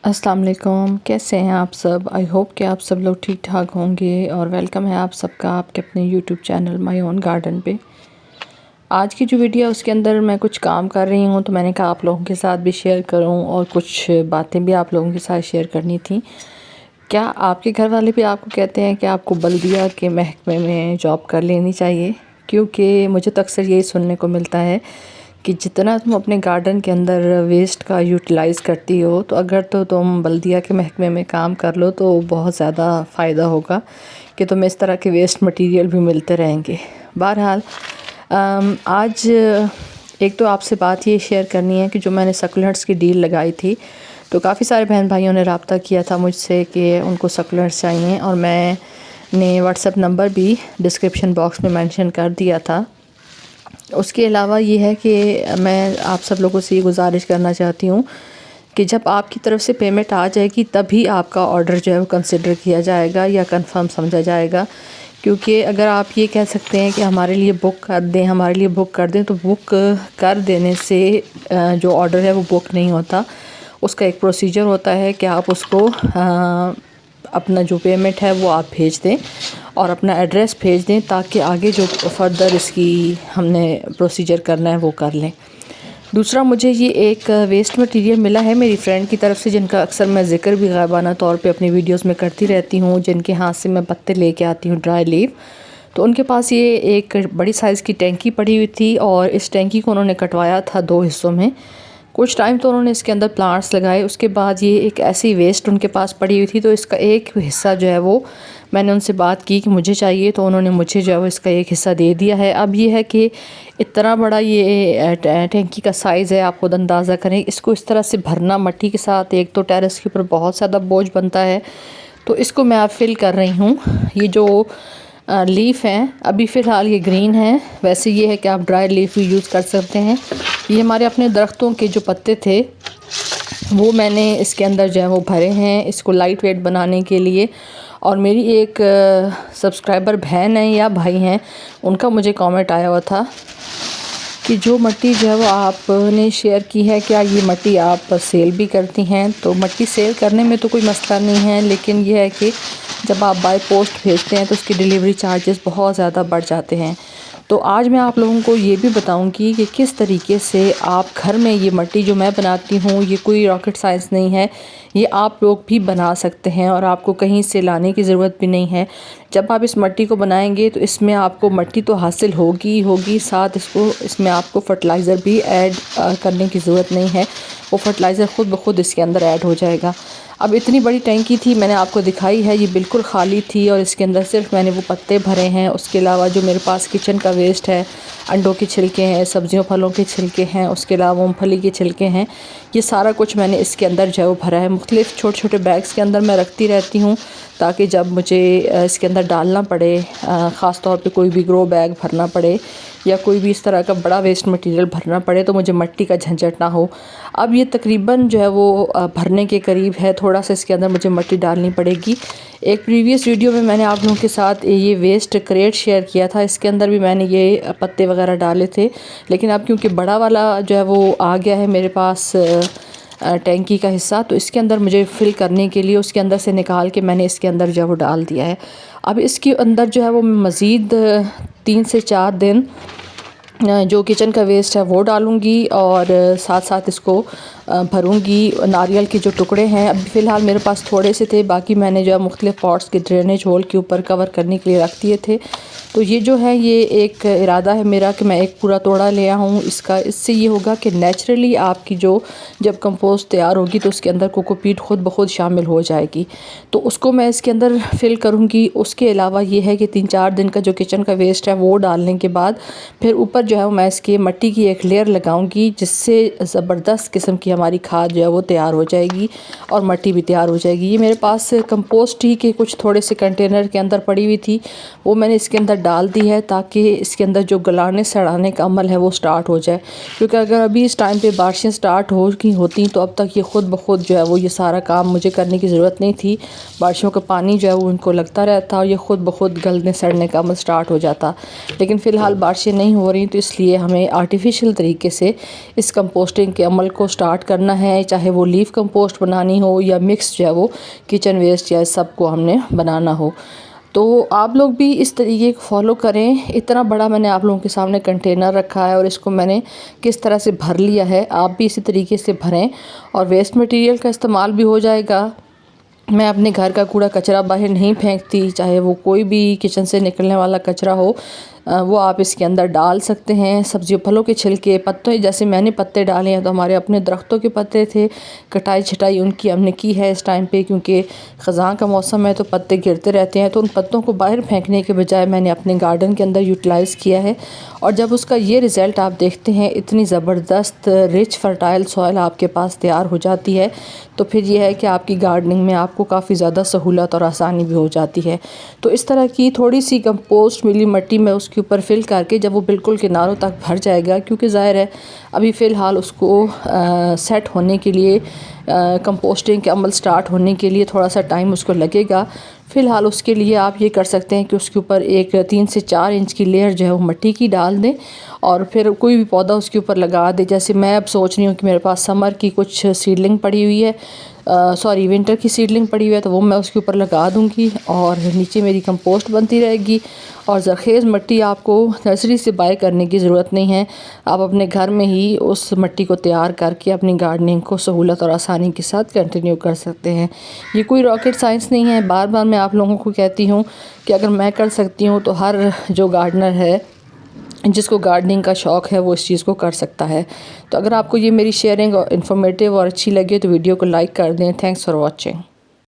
अस्सलाम वालेकुम, कैसे हैं आप सब। आई होप कि आप सब लोग ठीक ठाक होंगे और वेलकम है आप सबका आपके अपने YouTube channel my own garden पे। आज की जो वीडियो है उसके अंदर मैं कुछ काम कर रही हूँ, तो मैंने कहा आप लोगों के साथ भी शेयर करूँ और कुछ बातें भी आप लोगों के साथ शेयर करनी थी। क्या आपके घर वाले भी आपको कहते हैं कि आपको बल्दिया के महकमे में जॉब कर लेनी चाहिए? क्योंकि मुझे तो अक्सर यही सुनने को मिलता है कि जितना तुम अपने गार्डन के अंदर वेस्ट का यूटिलाइज़ करती हो, तो अगर तो तुम बल्दिया के महकमे में काम कर लो तो बहुत ज़्यादा फ़ायदा होगा कि तुम्हें इस तरह के वेस्ट मटेरियल भी मिलते रहेंगे। बहरहाल आज एक तो आपसे बात ये शेयर करनी है कि जो मैंने सक्युलेंट्स की डील लगाई थी, तो काफ़ी सारे बहन भाइयों ने रब्ता किया था मुझसे कि उनको सक्युलेंट्स चाहिए, और मैंने व्हाट्सएप नंबर भी डिस्क्रिप्शन बॉक्स में मेंशन कर दिया था। उसके अलावा ये है कि मैं आप सब लोगों से ये गुजारिश करना चाहती हूँ कि जब आपकी तरफ से पेमेंट आ जाएगी तभी आपका ऑर्डर जो है वो कंसिडर किया जाएगा या कंफर्म समझा जाएगा। क्योंकि अगर आप ये कह सकते हैं कि हमारे लिए बुक कर दें, हमारे लिए बुक कर दें, तो बुक कर देने से जो ऑर्डर है वो बुक नहीं होता। उसका एक प्रोसीजर होता है कि आप उसको अपना जो पेमेंट है वो आप भेज दें और अपना एड्रेस भेज दें, ताकि आगे जो फर्दर इसकी हमने प्रोसीजर करना है वो कर लें। दूसरा, मुझे ये एक वेस्ट मटेरियल मिला है मेरी फ्रेंड की तरफ से, जिनका अक्सर मैं ज़िक्र भी गायबाना तौर पे अपनी वीडियोस में करती रहती हूँ, जिनके हाथ से मैं पत्ते लेके आती हूँ, ड्राई लीफ। तो उनके पास ये एक बड़ी साइज़ की टैंकी पड़ी हुई थी और इस टैंकी को उन्होंने कटवाया था 2 हिस्सों में। कुछ टाइम तो उन्होंने इसके अंदर प्लांट्स लगाए, उसके बाद ये एक ऐसी वेस्ट उनके पास पड़ी हुई थी, तो इसका एक हिस्सा जो है वो मैंने उनसे बात की कि मुझे चाहिए, तो उन्होंने मुझे जो है वो इसका एक हिस्सा दे दिया है। अब ये है कि इतना बड़ा ये टैंकी का साइज़ है, आप खुद अंदाज़ा करें। इसको इस तरह से भरना मट्टी के साथ, एक तो टेरेस के ऊपर बहुत ज़्यादा बोझ बनता है, तो इसको मैं अब फिल कर रही हूँ। ये जो लीफ़ हैं अभी फ़िलहाल ये ग्रीन है, वैसे ये है कि आप ड्राई लीफ भी यूज़ कर सकते हैं। ये हमारे अपने दरख्तों के जो पत्ते थे वो मैंने इसके अंदर जो है वो भरे हैं, इसको लाइट वेट बनाने के लिए। और मेरी एक सब्सक्राइबर बहन है या भाई हैं, उनका मुझे कमेंट आया हुआ था कि जो मिट्टी जो है वो आपने शेयर की है, क्या ये मिट्टी आप सेल भी करती हैं? तो मिट्टी सेल करने में तो कोई मसला नहीं है, लेकिन यह है कि जब आप बाय पोस्ट भेजते हैं तो उसकी डिलीवरी चार्जेस बहुत ज़्यादा बढ़ जाते हैं। तो आज मैं आप लोगों को ये भी बताऊंगी कि किस तरीके से आप घर में ये मिट्टी जो मैं बनाती हूँ, ये कोई रॉकेट साइंस नहीं है, ये आप लोग भी बना सकते हैं और आपको कहीं से लाने की ज़रूरत भी नहीं है। जब आप इस मिट्टी को बनाएंगे तो इसमें आपको मिट्टी तो हासिल होगी होगी, साथ इसमें आपको फर्टिलाइज़र भी ऐड करने की ज़रूरत नहीं है, वो फर्टिलाइज़र ख़ुद ब खुद इसके अंदर ऐड हो जाएगा। अब इतनी बड़ी टैंकी थी, मैंने आपको दिखाई है, ये बिल्कुल खाली थी और इसके अंदर सिर्फ मैंने वो पत्ते भरे हैं। उसके अलावा जो मेरे पास किचन का वेस्ट है, अंडों के छिलके हैं, सब्जियों फलों के छिलके हैं, उसके अलावा मूंगफली के छिलके हैं, ये सारा कुछ मैंने इसके अंदर जो है वो भरा है। मुख्तलिफ़ छोटे छोटे बैग्स के अंदर मैं रखती रहती हूँ, ताकि जब मुझे इसके अंदर डालना पड़े, ख़ास तौर पे कोई भी ग्रो बैग भरना पड़े या कोई भी इस तरह का बड़ा वेस्ट मटेरियल भरना पड़े, तो मुझे मिट्टी का झंझट ना हो। अब ये तकरीबन जो है वो भरने के करीब है, थोड़ा सा इसके अंदर मुझे मिट्टी डालनी पड़ेगी। एक प्रीवियस वीडियो में मैंने आप लोगों के साथ ये वेस्ट क्रेट शेयर किया था, इसके अंदर भी मैंने ये पत्ते वगैरह डाले थे, लेकिन अब क्योंकि बड़ा वाला जो है वो आ गया है मेरे पास टैंकी का हिस्सा, तो इसके अंदर मुझे फिल करने के लिए उसके अंदर से निकाल के मैंने इसके अंदर जो है वो डाल दिया है। अब इसके अंदर जो है वो मज़ीद 3 से 4 दिन जो किचन का वेस्ट है वो डालूँगी और साथ साथ इसको भरूँगी। नारियल के जो टुकड़े हैं, अभी फ़िलहाल मेरे पास थोड़े से थे, बाकी मैंने जो है मुख्तलिफ़ पॉट्स के ड्रेनेज होल के ऊपर कवर करने के लिए रख दिए थे। तो ये जो है ये एक इरादा है मेरा कि मैं एक पूरा तोड़ा ले आऊँ इसका। इससे ये होगा कि नेचुरली आपकी जो जब कंपोस्ट तैयार होगी तो उसके अंदर कोकोपीट ख़ुद ब खुद शामिल हो जाएगी, तो उसको मैं इसके अंदर फिल करूँगी। उसके अलावा ये है कि 3-4 दिन का जो किचन का वेस्ट है वो डालने के बाद फिर ऊपर जो है मैं इसकी मिट्टी की एक लेयर लगाऊंगी, जिससे ज़बरदस्त किस्म की हमारी खाद जो है वो तैयार हो जाएगी और मिट्टी भी तैयार हो जाएगी। ये मेरे पास कंपोस्ट ही के कुछ थोड़े से कंटेनर के अंदर पड़ी हुई थी, वो मैंने इसके अंदर डाल दी है, ताकि इसके अंदर जो गलाने सड़ाने का अमल है वो स्टार्ट हो जाए। क्योंकि अगर अभी इस टाइम पे बारिशें स्टार्ट होती तो अब तक ये ख़ुद ब खुद जो है वो ये सारा काम मुझे करने की ज़रूरत नहीं थी। बारिशों का पानी जो है वो उनको लगता रहता और ये ख़ुद ब खुद गलने सड़ने का अमल स्टार्ट हो जाता। लेकिन फ़िलहाल बारिशें नहीं हो रही, तो इसलिए हमें आर्टिफिशियल तरीके से इस कंपोस्टिंग के अमल को स्टार्ट करना है, चाहे वो लीफ कंपोस्ट बनानी हो या मिक्स जो है वो किचन वेस्ट या सबको हमने बनाना हो। तो आप लोग भी इस तरीके को फॉलो करें। इतना बड़ा मैंने आप लोगों के सामने कंटेनर रखा है और इसको मैंने किस तरह से भर लिया है, आप भी इसी तरीके से भरें और वेस्ट मटेरियल का इस्तेमाल भी हो जाएगा। मैं अपने घर का कूड़ा कचरा बाहर नहीं फेंकती, चाहे वो कोई भी किचन से निकलने वाला कचरा हो वो आप इसके अंदर डाल सकते हैं। सब्जियों फलों के छिलके, पत्ते, जैसे मैंने पत्ते डाले हैं तो हमारे अपने दरख्तों के पत्ते थे, कटाई छटाई उनकी हमने की है इस टाइम पे, क्योंकि ख़ज़ां का मौसम है तो पत्ते गिरते रहते हैं। तो उन पत्तों को बाहर फेंकने के बजाय मैंने अपने गार्डन के अंदर यूटिलाइज़ किया है। और जब उसका ये रिज़ल्ट आप देखते हैं, इतनी ज़बरदस्त रिच फर्टाइल सॉइल आपके पास तैयार हो जाती है, तो फिर यह है कि आपकी गार्डनिंग में आपको काफ़ी ज़्यादा सहूलत और आसानी भी हो जाती है। तो इस तरह की थोड़ी सी कंपोस्ट मिली मट्टी में उसके ऊपर फिल करके जब वो बिल्कुल किनारों तक भर जाएगा, क्योंकि ज़ाहिर है अभी फ़िलहाल उसको सेट होने के लिए, कंपोस्टिंग के अमल स्टार्ट होने के लिए थोड़ा सा टाइम उसको लगेगा। फ़िलहाल उसके लिए आप ये कर सकते हैं कि उसके ऊपर एक 3 से 4 इंच की लेयर जो है वो मिट्टी की डाल दें और फिर कोई भी पौधा उसके ऊपर लगा दें। जैसे मैं अब सोच रही हूँ कि मेरे पास समर की कुछ सीडलिंग पड़ी हुई है, विंटर की सीडलिंग पड़ी हुई है, तो वो मैं उसके ऊपर लगा दूँगी और नीचे मेरी कंपोस्ट बनती रहेगी। और ज़रख़ेज़ मिट्टी आपको नर्सरी से बाय करने की ज़रूरत नहीं है, आप अपने घर में ही उस मिट्टी को तैयार करके अपनी गार्डनिंग को सहूलत और आसानी के साथ कंटिन्यू कर सकते हैं। ये कोई रॉकेट साइंस नहीं है। बार बार मैं आप लोगों को कहती हूँ कि अगर मैं कर सकती हूँ तो हर जो गार्डनर है, जिसको गार्डनिंग का शौक़ है, वो इस चीज़ को कर सकता है। तो अगर आपको ये मेरी शेयरिंग और इन्फॉर्मेटिव और अच्छी लगे तो वीडियो को लाइक कर दें। Thanks for watching.